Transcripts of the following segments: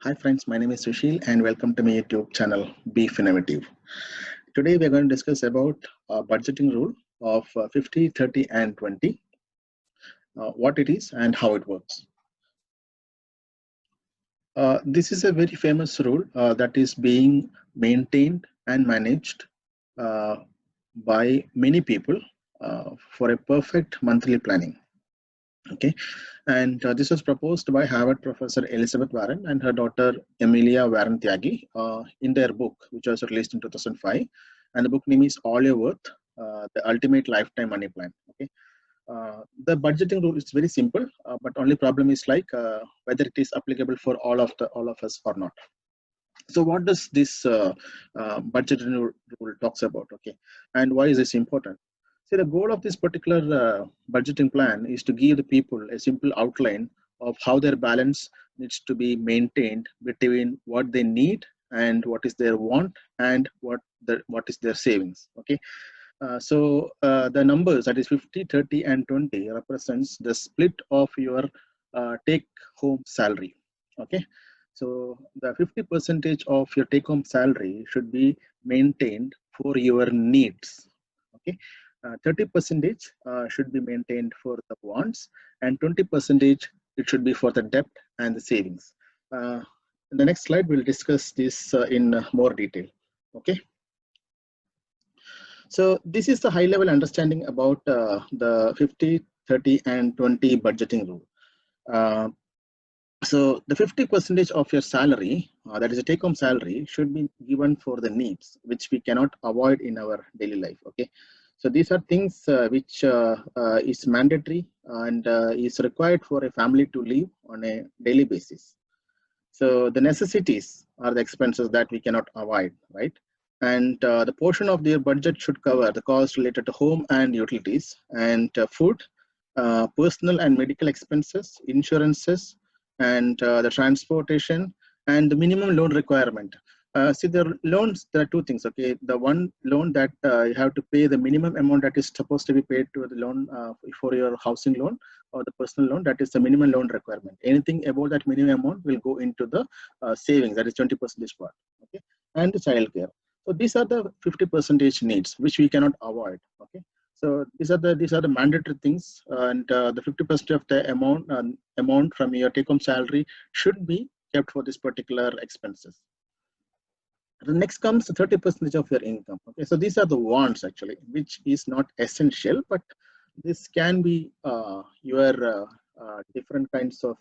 Hi friends, my name is Sushil and welcome to my YouTube channel Be Innovative. Today we are going to discuss about a budgeting rule of 50, 30 and 20, what it is and how it works. This is a very famous rule that is being maintained and managed uh, by many people for a perfect monthly planning. Okay, and this was proposed by Harvard professor Elizabeth Warren and her daughter Emilia Warren Tyagi in their book, which was released in 2005. And the book name is All Your Worth, The Ultimate Lifetime Money Plan. Okay, the budgeting rule is very simple, but only problem is like whether it is applicable for all of us or not. So what does this budgeting rule talks about? Okay, and why is this important? See, the goal of this particular budgeting plan is to give the people a simple outline of how their balance needs to be maintained between what they need and what is their want and what is their savings. Okay, the numbers, that is 50, 30 and 20, represents the split of your take home salary. Okay, so the 50 percentage of your take home salary should be maintained for your needs. Okay, 30 percentage should be maintained for the wants, and 20 percentage it should be for the debt and the savings. In the next slide we'll discuss this in more detail. Okay, so this is the high level understanding about the 50, 30 and 20 budgeting rule. Uh, so the 50 percentage of your salary, that is a take home salary, should be given for the needs which we cannot avoid in our daily life. Okay, so these are things which is mandatory and is required for a family to live on a daily basis. So the necessities are the expenses that we cannot avoid, right? And the portion of their budget should cover the cost related to home and utilities and food, personal and medical expenses, insurances, and the transportation and the minimum loan requirement. See, the loans, there are two things. Okay, the one loan that you have to pay the minimum amount that is supposed to be paid to the loan for your housing loan or the personal loan, that is the minimum loan requirement. Anything above that minimum amount will go into the savings, that is 20% part. Okay, and the child care. So these are the 50 percentage needs which we cannot avoid. Okay, so these are the mandatory things, and the 50% of the amount from your take home salary should be kept for this particular expenses. The next comes the 30% of your income. Okay, so these are the wants actually, which is not essential, but this can be your different kinds of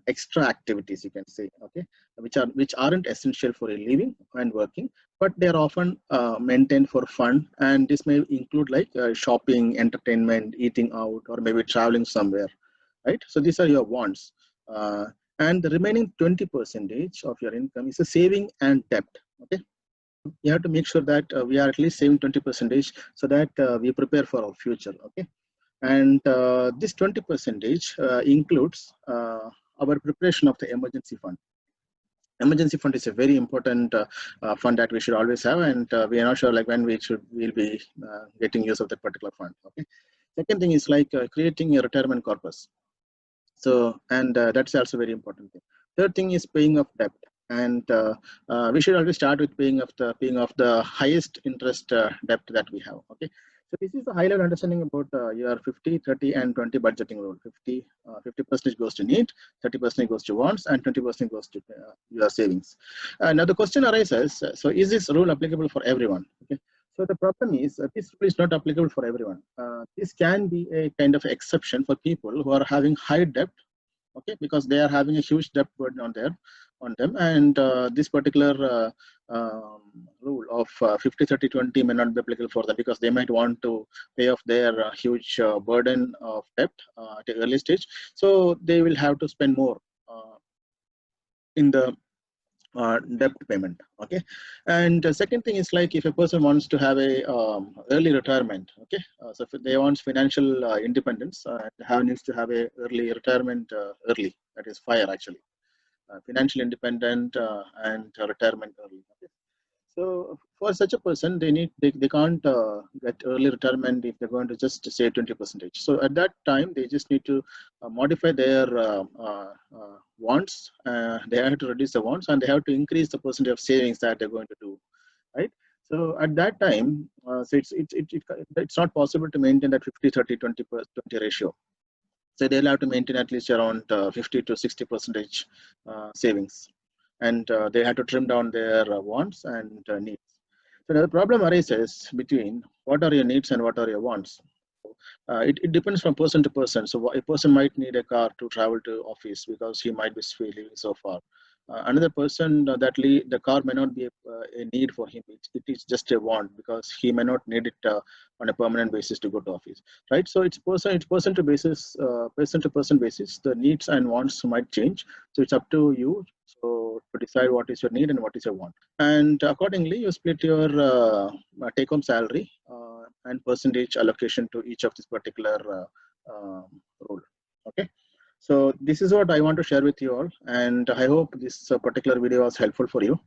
extra activities, you can say. Okay, which aren't essential for a living and working, but they are often maintained for fun, and this may include like shopping, entertainment, eating out, or maybe traveling somewhere, right? So these are your wants. And the remaining 20 percentage of your income is a saving and debt. Okay, you have to make sure that we are at least saving 20 percentage so that we prepare for our future. Okay, and this 20 percentage includes our preparation of the emergency fund. Emergency fund is a very important fund that we should always have, and we are not sure like when we'll be getting use of that particular fund. Okay, second thing is like creating a retirement corpus. So, and that's also very important thing. Third thing is paying off debt, and we should always start with paying off the highest interest debt that we have. Okay, so this is a high level understanding about your 50, 30 and 20 budgeting rule. 50% goes to need, 30% goes to wants, and 20% goes to your savings. Now the question arises, so is this rule applicable for everyone? Okay, so the problem is this rule is not applicable for everyone. This can be a kind of exception for people who are having high debt. Okay, because they are having a huge debt burden on them, and this particular rule of 50, 30, 20 may not be applicable for them because they might want to pay off their huge burden of debt at an early stage, so they will have to spend more in the debt payment. Okay, and the second thing is like if a person wants to have a early retirement. Okay, so if they want financial independence, needs to have a early retirement early, that is fire actually, financial independent and retirement early. Okay, so for such a person, they can't get early retirement if they're going to just save 20%. So at that time, they just need to modify their wants. They have to reduce the wants, and they have to increase the percentage of savings that they're going to do, right? So at that time, so it's not possible to maintain that 50, 30, 20 ratio. So they'll have to maintain at least around 50 to 60 percentage savings, and they have to trim down their wants and needs. So the problem arises between what are your needs and what are your wants. It depends from person to person. So a person might need a car to travel to office because he might be living so far. Another person the car may not be a need for him. It is just a want because he may not need it on a permanent basis to go to office, right? So it's person to person basis. The needs and wants might change. So it's up to you so to decide what is your need and what is your want, and accordingly you split your take-home salary and percentage allocation to each of this particular rule. Okay. So this is what I want to share with you all, and I hope this particular video was helpful for you.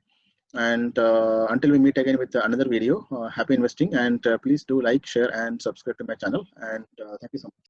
And until we meet again with another video, happy investing, and please do like, share, and subscribe to my channel. And thank you so much.